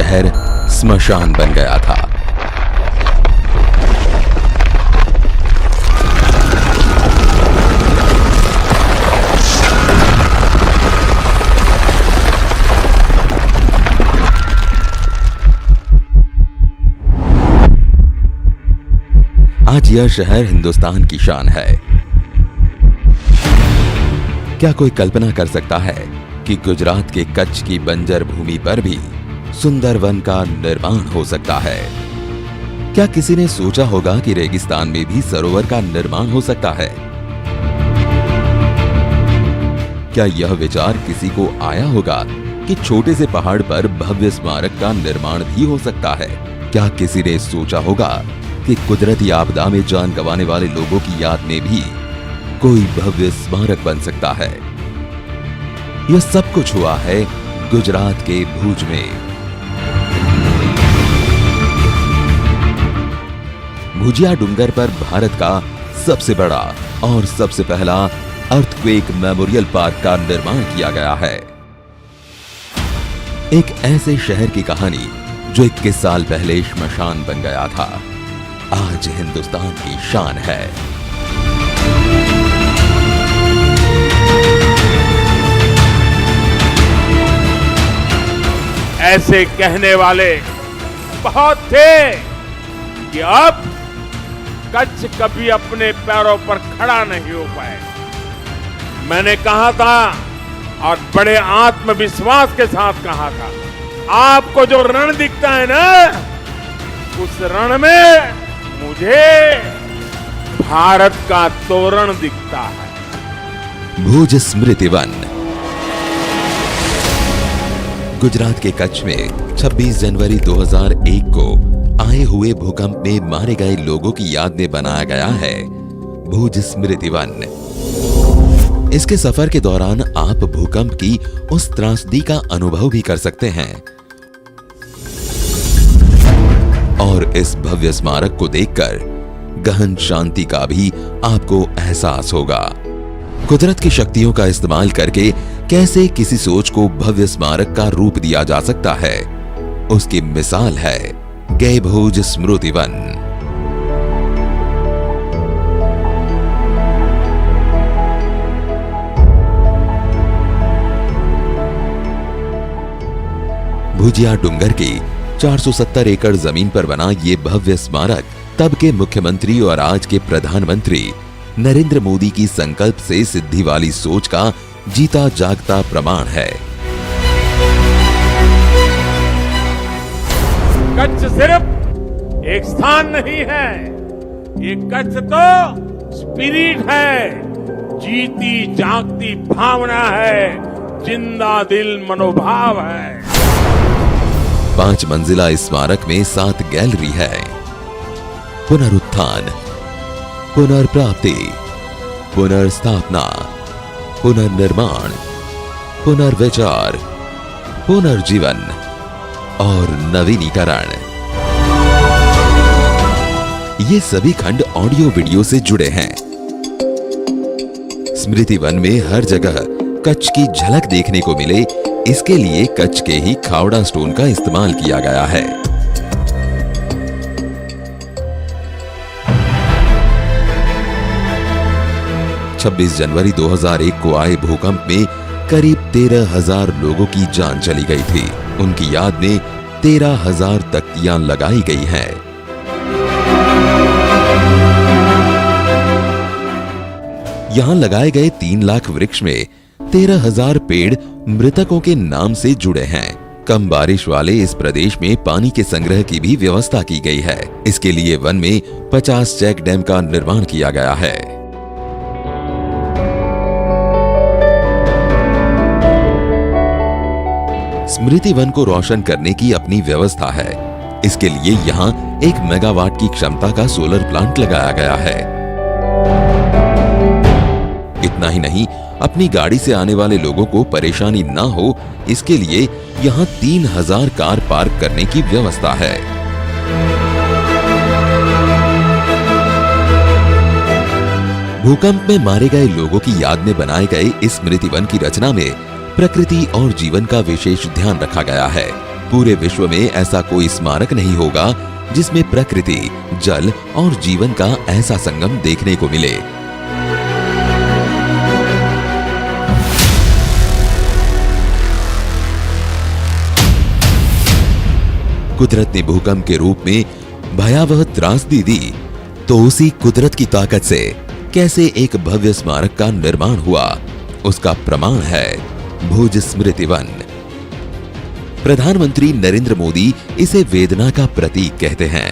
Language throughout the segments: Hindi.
शहर स्मशान बन गया था। आज यह शहर हिंदुस्तान की शान है। क्या कोई कल्पना कर सकता है कि गुजरात के कच्छ की बंजर भूमि पर भी सुंदर वन का निर्माण हो सकता है? क्या किसी ने सोचा होगा कि रेगिस्तान में भी सरोवर का निर्माण हो सकता है? क्या यह विचार किसी को आया होगा कि छोटे से पहाड़ पर भव्य स्मारक का निर्माण भी हो सकता है? क्या किसी ने सोचा होगा कि कुदरती आपदा में जान गंवाने वाले लोगों की याद में भी कोई भव्य स्मारक बन सकता है? यह सब कुछ हुआ है गुजरात के भुज में। भुजिया डूंगर पर भारत का सबसे बड़ा और सबसे पहला अर्थक्वेक मेमोरियल पार्क का निर्माण किया गया है। एक ऐसे शहर की कहानी जो 21 साल पहले श्मशान बन गया था, आज हिंदुस्तान की शान है। ऐसे कहने वाले बहुत थे कि अब कच्छ कभी अपने पैरों पर खड़ा नहीं हो पाए। मैंने कहा था और बड़े आत्मविश्वास के साथ कहा था, आपको जो रण दिखता है ना, उस रण में मुझे भारत का तोरण दिखता है। भुज स्मृति वन। गुजरात के कच्छ में 26 जनवरी 2001 को आए हुए भूकंप में मारे गए लोगों की याद में बनाया गया है भुज स्मृति वन। इसके सफर के दौरान आप भूकंप की उस त्रासदी का अनुभव भी कर सकते हैं और इस भव्य स्मारक को देखकर गहन शांति का भी आपको एहसास होगा। कुदरत की शक्तियों का इस्तेमाल करके कैसे किसी सोच को भव्य स्मारक का रूप दिया जा सकता है, उसकी मिसाल है गए भुज स्मृति वन। भुजिया डूंगर की 470 एकड़ जमीन पर बना ये भव्य स्मारक तब के मुख्यमंत्री और आज के प्रधानमंत्री नरेंद्र मोदी की संकल्प से सिद्धि वाली सोच का जीता जागता प्रमाण है। कच्छ सिर्फ एक स्थान नहीं है, ये कच्छ तो स्पिरिट है, जीती जागती भावना है, जिंदा दिल मनोभाव है। 5 मंजिला इस स्मारक में 7 गैलरी है। पुनरुत्थान, पुनर्प्राप्ति, पुनर्स्थापना, पुनर्निर्माण, पुनर्विचार, पुनर्जीवन और नवीनीकरण, ये सभी खंड ऑडियो वीडियो से जुड़े हैं। स्मृति वन में हर जगह कच्छ की झलक देखने को मिले, इसके लिए कच्छ के ही खावड़ा स्टोन का इस्तेमाल किया गया है। छब्बीस जनवरी 2001 को आए भूकंप में करीब 13,000 लोगों की जान चली गई थी। उनकी याद में 13,000 तख्तियां लगाई गई हैं। यहां लगाए गए 3 लाख वृक्ष में 13,000 पेड़ मृतकों के नाम से जुड़े हैं। कम बारिश वाले इस प्रदेश में पानी के संग्रह की भी व्यवस्था की गई है। इसके लिए वन में 50 चेक डैम का निर्माण किया गया है। स्मृति वन को रोशन करने की अपनी व्यवस्था है। इसके लिए यहाँ 1 मेगावाट की क्षमता का सोलर प्लांट लगाया गया है। इतना ही नहीं, अपनी गाड़ी से आने वाले लोगों को परेशानी ना हो, इसके लिए यहाँ 3,000 कार पार्क करने की व्यवस्था है। भूकंप में मारे गए लोगों की याद में बनाए गए इस स्मृति वन की रचना में प्रकृति और जीवन का विशेष ध्यान रखा गया है। पूरे विश्व में ऐसा कोई स्मारक नहीं होगा जिसमें प्रकृति, जल और जीवन का ऐसा संगम देखने को मिले। कुदरत ने भूकंप के रूप में भयावह त्रासदी दी, तो उसी कुदरत की ताकत से कैसे एक भव्य स्मारक का निर्माण हुआ, उसका प्रमाण है भुज स्मृति वन। प्रधानमंत्री नरेंद्र मोदी इसे वेदना का प्रतीक कहते हैं।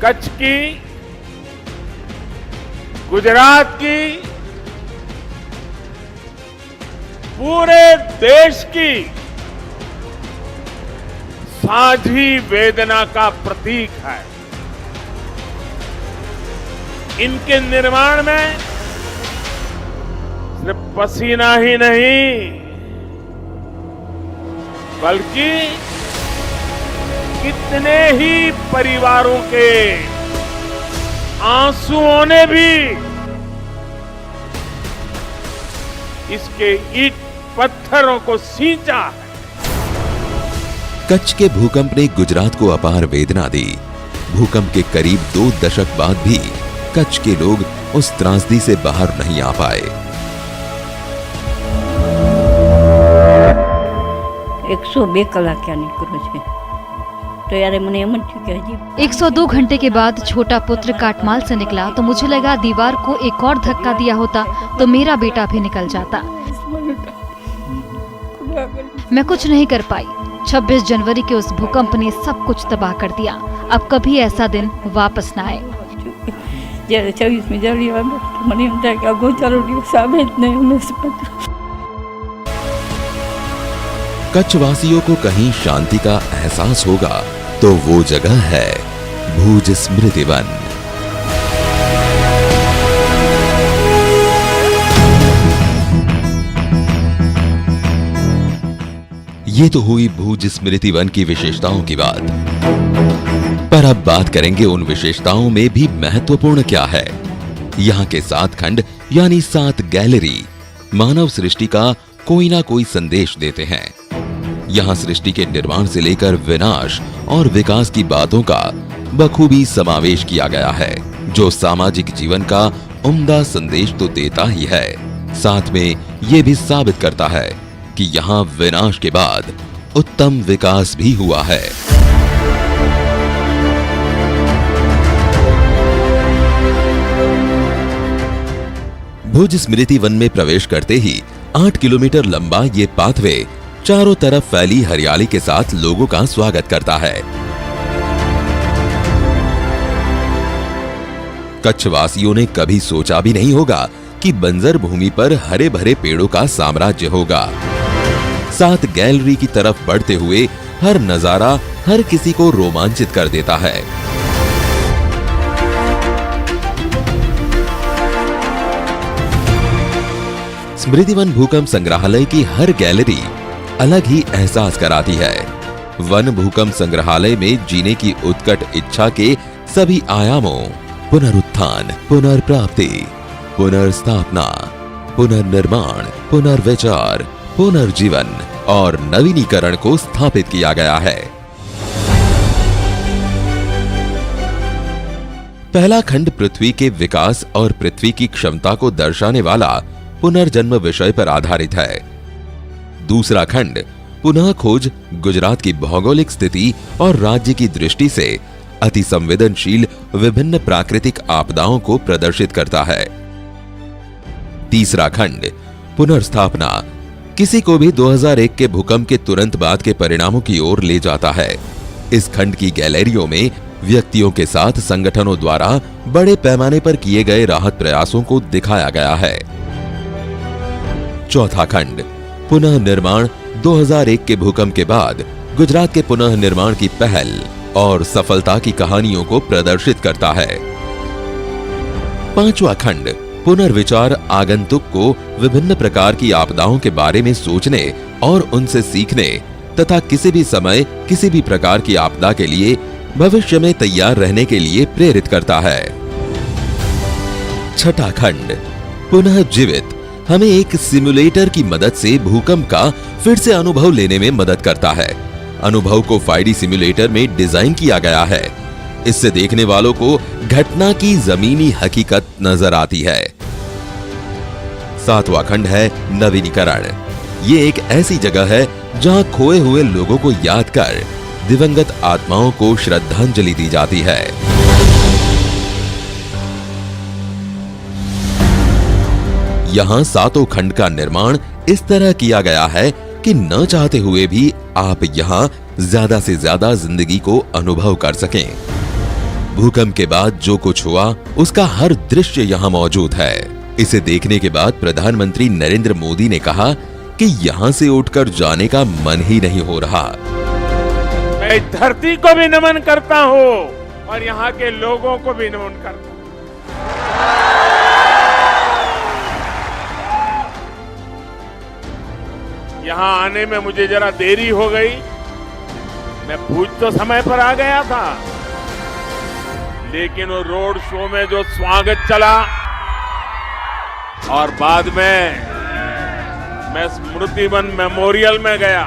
कच्छ की, गुजरात की, पूरे देश की साझी वेदना का प्रतीक है। इनके निर्माण में सिर्फ पसीना ही नहीं, बल्कि कितने ही परिवारों के आंसुओं ने भी इसके ईंट पत्थरों को सींचा है। कच्छ के भूकंप ने गुजरात को अपार वेदना दी। भूकंप के करीब 2 दशक बाद भी कच्छ के लोग उस त्रासदी से बाहर नहीं आ पाए। 102 કલાક ક્યાં નીકળ્યો છે तो यार મને એમ જ થયું કે હજી 102 घंटे के बाद छोटा पुत्र काटमाल से निकला तो मुझे लगा दीवार को एक और धक्का दिया होता तो मेरा बेटा भी निकल जाता। मैं कुछ नहीं कर पाई। 26 जनवरी के उस भूकंप ने सब कुछ तबाह कर दिया। अब कभी ऐसा दिन वापस न आए। જ્યારે 26મી જાન્યુઆરી મને એમ થાય કે આ ગોચારો દિવસ આવે જ નહીં। कच्छ वासियों को कहीं शांति का एहसास होगा तो वो जगह है भुज स्मृति वन। ये तो हुई भुज स्मृति वन की विशेषताओं की बात, पर अब बात करेंगे उन विशेषताओं में भी महत्वपूर्ण क्या है। यहाँ के 7 खंड यानी 7 गैलरी मानव सृष्टि का कोई ना कोई संदेश देते हैं। यहाँ सृष्टि के निर्माण से लेकर विनाश और विकास की बातों का बखूबी समावेश किया गया है, जो सामाजिक जीवन का उम्दा संदेश तो देता ही है, साथ में ये भी साबित करता है कि यहाँ विनाश के बाद उत्तम विकास भी हुआ है। भुज स्मृति वन में प्रवेश करते ही 8 किलोमीटर लंबा ये पाथवे चारों तरफ फैली हरियाली के साथ लोगों का स्वागत करता है। कच्छ वासियों ने कभी सोचा भी नहीं होगा कि बंजर भूमि पर हरे भरे पेड़ों का साम्राज्य होगा। 7 गैलरी की तरफ बढ़ते हुए हर नजारा हर किसी को रोमांचित कर देता है। स्मृतिवन भूकंप संग्रहालय की हर गैलरी अलग ही एहसास कराती है। वन भूकंप संग्रहालय में जीने की उत्कट इच्छा के सभी आयामों, पुनरुत्थान, पुनर्प्राप्ति, पुनर्स्थापना, पुनर्निर्माण, पुनर्विचार, पुनर्जीवन और नवीनीकरण को स्थापित किया गया है। पहला खंड पृथ्वी के विकास और पृथ्वी की क्षमता को दर्शाने वाला पुनर्जन्म विषय पर आधारित है। दूसरा खंड पुनः खोज गुजरात की भौगोलिक स्थिति और राज्य की दृष्टि से अति संवेदनशील विभिन्न प्राकृतिक आपदाओं को प्रदर्शित करता है। तीसरा खंड पुनर्स्थापना किसी को भी 2001 के भूकंप के तुरंत बाद के परिणामों की ओर ले जाता है। इस खंड की गैलरियों में व्यक्तियों के साथ संगठनों द्वारा बड़े पैमाने पर किए गए राहत प्रयासों को दिखाया गया है। चौथा खंड पुनः निर्माण 2001 के भूकंप के बाद गुजरात के पुनः निर्माण की पहल और सफलता की कहानियों को प्रदर्शित करता है। पांचवा खंड पुनर्विचार आगंतुक को विभिन्न प्रकार की आपदाओं के बारे में सोचने और उनसे सीखने तथा किसी भी समय किसी भी प्रकार की आपदा के लिए भविष्य में तैयार रहने के लिए प्रेरित करता है। छठा खंड पुनः जीवित हमें एक सिमुलेटर की मदद से भूकंप का फिर से अनुभव लेने में मदद करता है। अनुभव को 5D सिमुलेटर में डिजाइन किया गया है। इससे देखने वालों को घटना की जमीनी हकीकत नजर आती है। 7वां खंड है नवीनीकरण। ये एक ऐसी जगह है जहां खोए हुए लोगों को याद कर दिवंगत आत्माओं को श्रद्धांजलि दी जाती है। यहां 7 खंड का निर्माण इस तरह किया गया है कि न चाहते हुए भी आप यहां ज्यादा से ज्यादा जिंदगी को अनुभव कर सकें। भूकंप के बाद जो कुछ हुआ उसका हर दृश्य यहां मौजूद है। इसे देखने के बाद प्रधानमंत्री नरेंद्र मोदी ने कहा कि यहां से उठकर जाने का मन ही नहीं हो रहा। मैं धरती को भी नमन करता हूं और यहां के लोगों को भी नमन करता हूं। यहां आने में मुझे जरा देरी हो गई। मैं भुज तो समय पर आ गया था, लेकिन वो रोड शो में जो स्वागत चला और बाद में मैं स्मृति वन मेमोरियल में गया,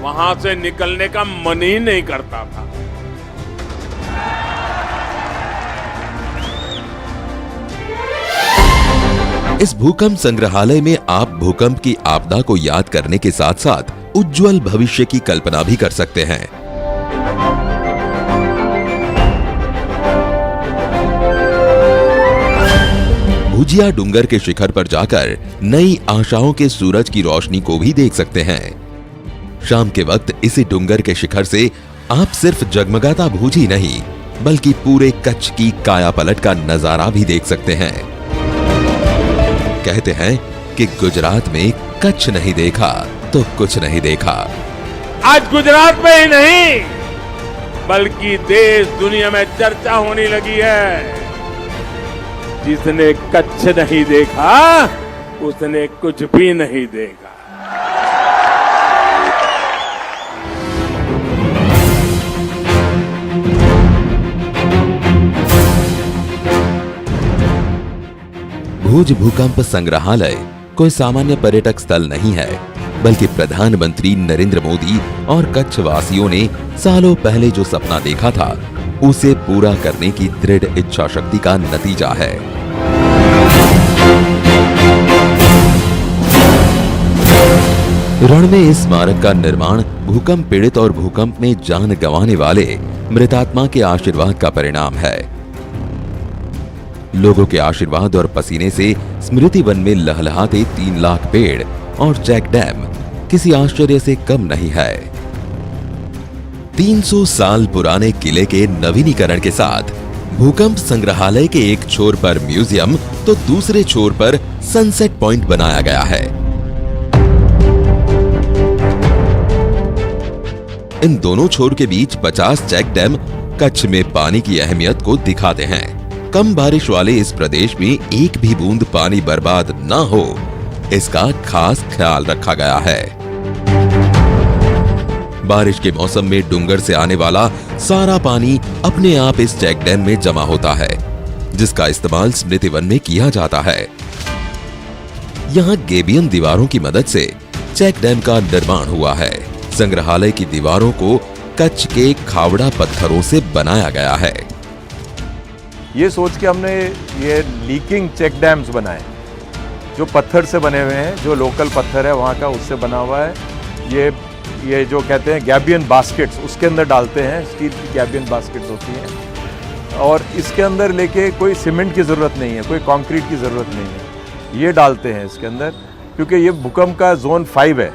वहां से निकलने का मन ही नहीं करता था। इस भूकंप संग्रहालय में आप भूकंप की आपदा को याद करने के साथ साथ उज्जवल भविष्य की कल्पना भी कर सकते हैं। भुजिया डूंगर के शिखर पर जाकर नई आशाओं के सूरज की रोशनी को भी देख सकते हैं। शाम के वक्त इसी डूंगर के शिखर से आप सिर्फ जगमगाता भुज ही नहीं बल्कि पूरे कच्छ की काया पलट का नजारा भी देख सकते हैं। कहते हैं कि गुजरात में कच्छ नहीं देखा तो कुछ नहीं देखा। आज गुजरात में ही नहीं बल्कि देश दुनिया में चर्चा होने लगी है। जिसने कच्छ नहीं देखा उसने कुछ भी नहीं देखा। भुज भूकंप संग्रहालय कोई सामान्य पर्यटक स्थल नहीं है बल्कि प्रधानमंत्री नरेंद्र मोदी और कच्छ वासियों ने सालों पहले जो सपना देखा था उसे पूरा करने की दृढ़ इच्छा शक्ति का नतीजा है। रण में इस स्मारक का निर्माण भूकंप पीड़ित और भूकंप में जान गंवाने वाले मृतात्मा के आशीर्वाद का परिणाम है। लोगों के आशीर्वाद और पसीने से स्मृति वन में लहलहाते 3 लाख पेड़ और चेक डैम किसी आश्चर्य से कम नहीं है। 300 साल पुराने किले के नवीनीकरण के साथ भूकंप संग्रहालय के एक छोर पर म्यूजियम तो दूसरे छोर पर सनसेट पॉइंट बनाया गया है। इन दोनों छोर के बीच 50 चेक डैम कच्छ में पानी की अहमियत को दिखाते हैं। कम बारिश वाले इस प्रदेश में एक भी बूंद पानी बर्बाद न हो इसका खास ख्याल रखा गया है। बारिश के मौसम में डूंगर से आने वाला सारा पानी अपने आप इस चेक डैम में जमा होता है जिसका इस्तेमाल स्मृति वन में किया जाता है। यहाँ गेबियन दीवारों की मदद से चेक डैम का निर्माण हुआ है। संग्रहालय की दीवारों को कच्छ के खावड़ा पत्थरों से बनाया गया है। ये सोच के हमने ये लीकिंग चेक डैम्स बनाए जो पत्थर से बने हुए हैं, जो लोकल पत्थर है वहाँ का उससे बना हुआ है। ये जो कहते हैं गैबियन बास्केट्स उसके अंदर डालते हैं, स्टील की गैबियन बास्केट्स होती हैं और इसके अंदर लेके कोई सीमेंट की ज़रूरत नहीं है, कोई कंक्रीट की ज़रूरत नहीं है, ये डालते हैं इसके अंदर क्योंकि ये भूकंप का जोन 5 है।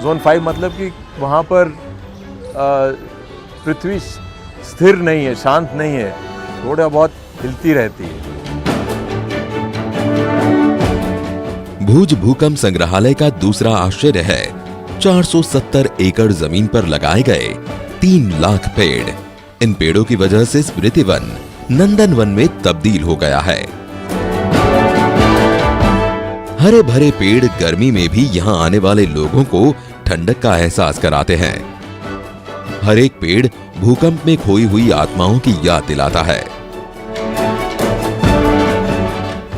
जोन 5 मतलब कि वहाँ पर पृथ्वी स्थिर नहीं है, शांत नहीं है, थोड़ा बहुत हिलती रहती है। भुज भूकंप संग्रहालय का दूसरा आश्चर्य है 470 एकड़ जमीन पर लगाए गए 3 लाख पेड़। इन पेड़ों की वजह से स्मृति वन नंदन वन में तब्दील हो गया है। हरे भरे पेड़ गर्मी में भी यहाँ आने वाले लोगों को ठंडक का एहसास कराते हैं। हर एक पेड़ भूकंप में खोई हुई आत्माओं की याद दिलाता है।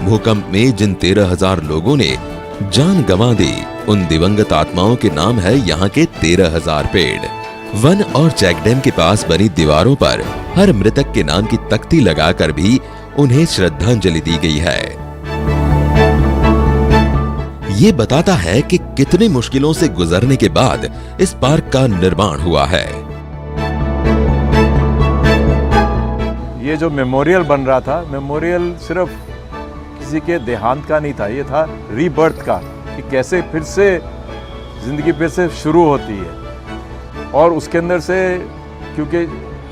भूकंप में जिन 13,000 लोगों ने जान गंवा दी, उन दिवंगत आत्माओं के नाम है यहाँ के 13,000 पेड़। वन और चेक डैम के पास बनी दीवारों पर हर मृतक के नाम की तख्ती लगाकर भी उन्हें श्रद्धांजलि दी गई है। ये बताता है कि कितनी मुश्किलों से गुजरने के बाद इस पार्क का निर्माण हुआ है। ये जो मेमोरियल बन रहा था, मेमोरियल सिर्फ किसी के देहांत का नहीं था, ये था रीबर्थ का, कि कैसे फिर से जिंदगी फिर से शुरू होती है। और उसके अंदर से क्योंकि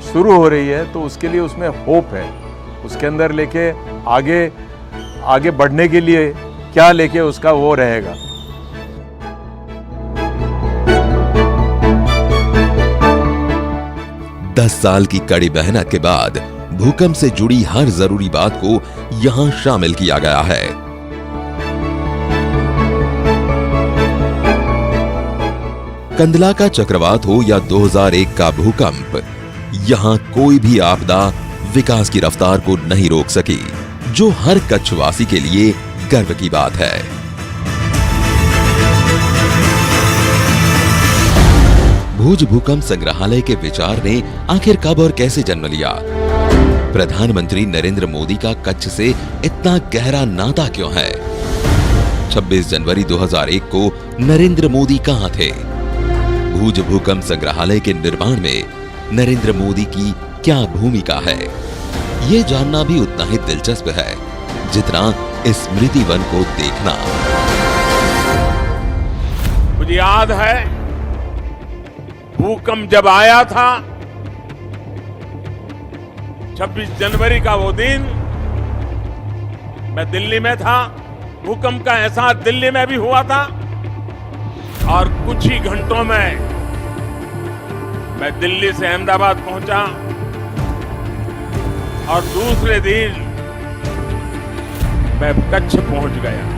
शुरू हो रही है तो उसके लिए उसमें होप है, उसके अंदर लेके आगे बढ़ने के लिए क्या लेके उसका वो रहेगा। दस साल की कड़ी मेहनत के बाद भूकंप से जुड़ी हर जरूरी बात को यहां शामिल किया गया है। कंदला का चक्रवात हो या 2001 का भूकंप, यहां कोई भी आपदा विकास की रफ्तार को नहीं रोक सकी, जो हर कच्छवासी के लिए गर्व की बात है। भुज भूकंप संग्रहालय के विचार ने आखिर कब और कैसे जन्म लिया? प्रधानमंत्री नरेंद्र मोदी का कच्छ से इतना गहरा नाता क्यों है? 26 जनवरी 2001 को नरेंद्र मोदी कहां थे? भुज भूकंप संग्रहालय के निर्माण में नरेंद्र मोदी की क्या भूमिका है? ये जानना भी उतना ही दिलचस्प है जितना स्मृति वन को देखना। मुझे याद है भूकंप जब आया था 26 जनवरी का वो दिन, मैं दिल्ली में था। भूकंप का एहसास दिल्ली में भी हुआ था और कुछ ही घंटों में मैं दिल्ली से अहमदाबाद पहुंचा और दूसरे दिन मैं कच्छ पहुंच गया।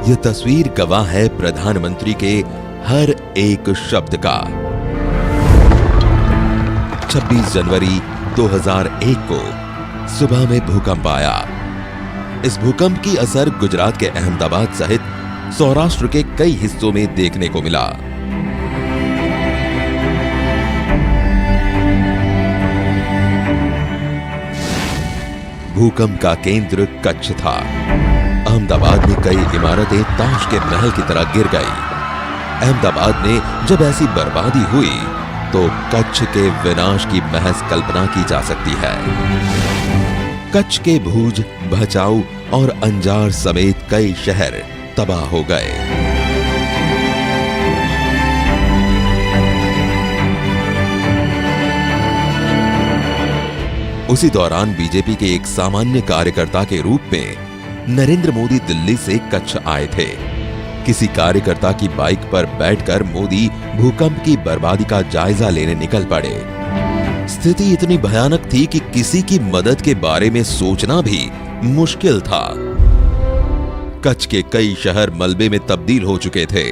यह तस्वीर गवाह है प्रधानमंत्री के हर एक शब्द का। 26 जनवरी 2001 को सुबह में भूकंप आया। इस भूकंप की असर गुजरात के अहमदाबाद सहित सौराष्ट्र के कई हिस्सों में देखने को मिला। भूकंप का केंद्र कच्छ था। अहमदाबाद में कई इमारतें ताश के महल की तरह गिर गई। अहमदाबाद में जब ऐसी बर्बादी हुई तो कच्छ के विनाश की महज कल्पना की जा सकती है। कच्छ के भुज, भचाऊ और अंजार समेत कई शहर तबाह हो गए। उसी दौरान बीजेपी के एक सामान्य कार्यकर्ता के रूप में नरेंद्र मोदी दिल्ली से कच्छ आए थे। किसी कार्यकर्ता की बाइक पर बैठकर मोदी भूकंप की बर्बादी का जायजा लेने निकल पड़े। स्थिति इतनी भयानक थी कि किसी की मदद के बारे में सोचना भी मुश्किल था। कच्छ के कई शहर मलबे में तब्दील हो चुके थे।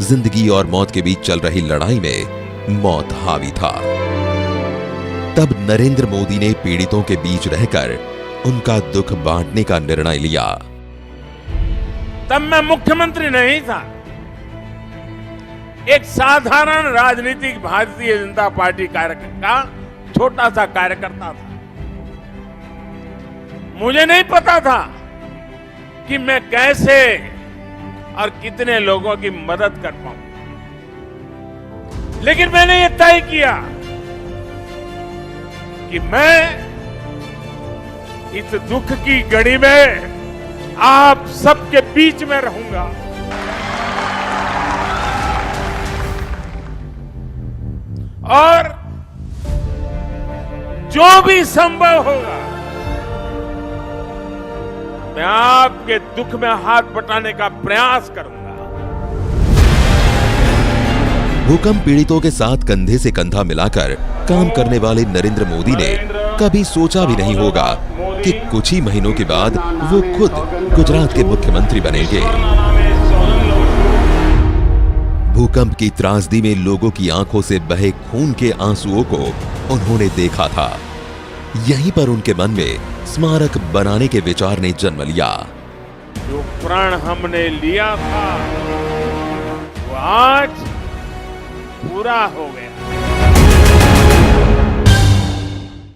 जिंदगी और मौत के बीच चल रही लड़ाई में मौत हावी था। तब नरेंद्र मोदी ने पीड़ितों के बीच रहकर उनका दुख बांटने का निर्णय लिया। तब मैं मुख्यमंत्री नहीं था, एक साधारण राजनीतिक भारतीय जनता पार्टी कार्यकर्ता का छोटा सा कार्यकर्ता था। मुझे नहीं पता था कि मैं कैसे और कितने लोगों की मदद कर पाऊं, लेकिन मैंने ये तय किया कि मैं इस दुख की घड़ी में आप सबके बीच में रहूंगा। और जो भी संभव होगा मैं आपके दुख में हाथ बटाने का प्रयास करूंगा। भूकंप पीड़ितों के साथ कंधे से कंधा मिलाकर काम करने वाले नरेंद्र मोदी ने कभी सोचा भी नहीं होगा कि कुछ ही महीनों के बाद वो खुद गुजरात के मुख्यमंत्री बनेंगे। भूकंप की त्रासदी में लोगों की आंखों से बहे खून के आंसुओं को उन्होंने देखा था। यहीं पर उनके मन में स्मारक बनाने के विचार ने जन्म लिया। जो प्रण हमने लिया था वो आज पूरा हो गया।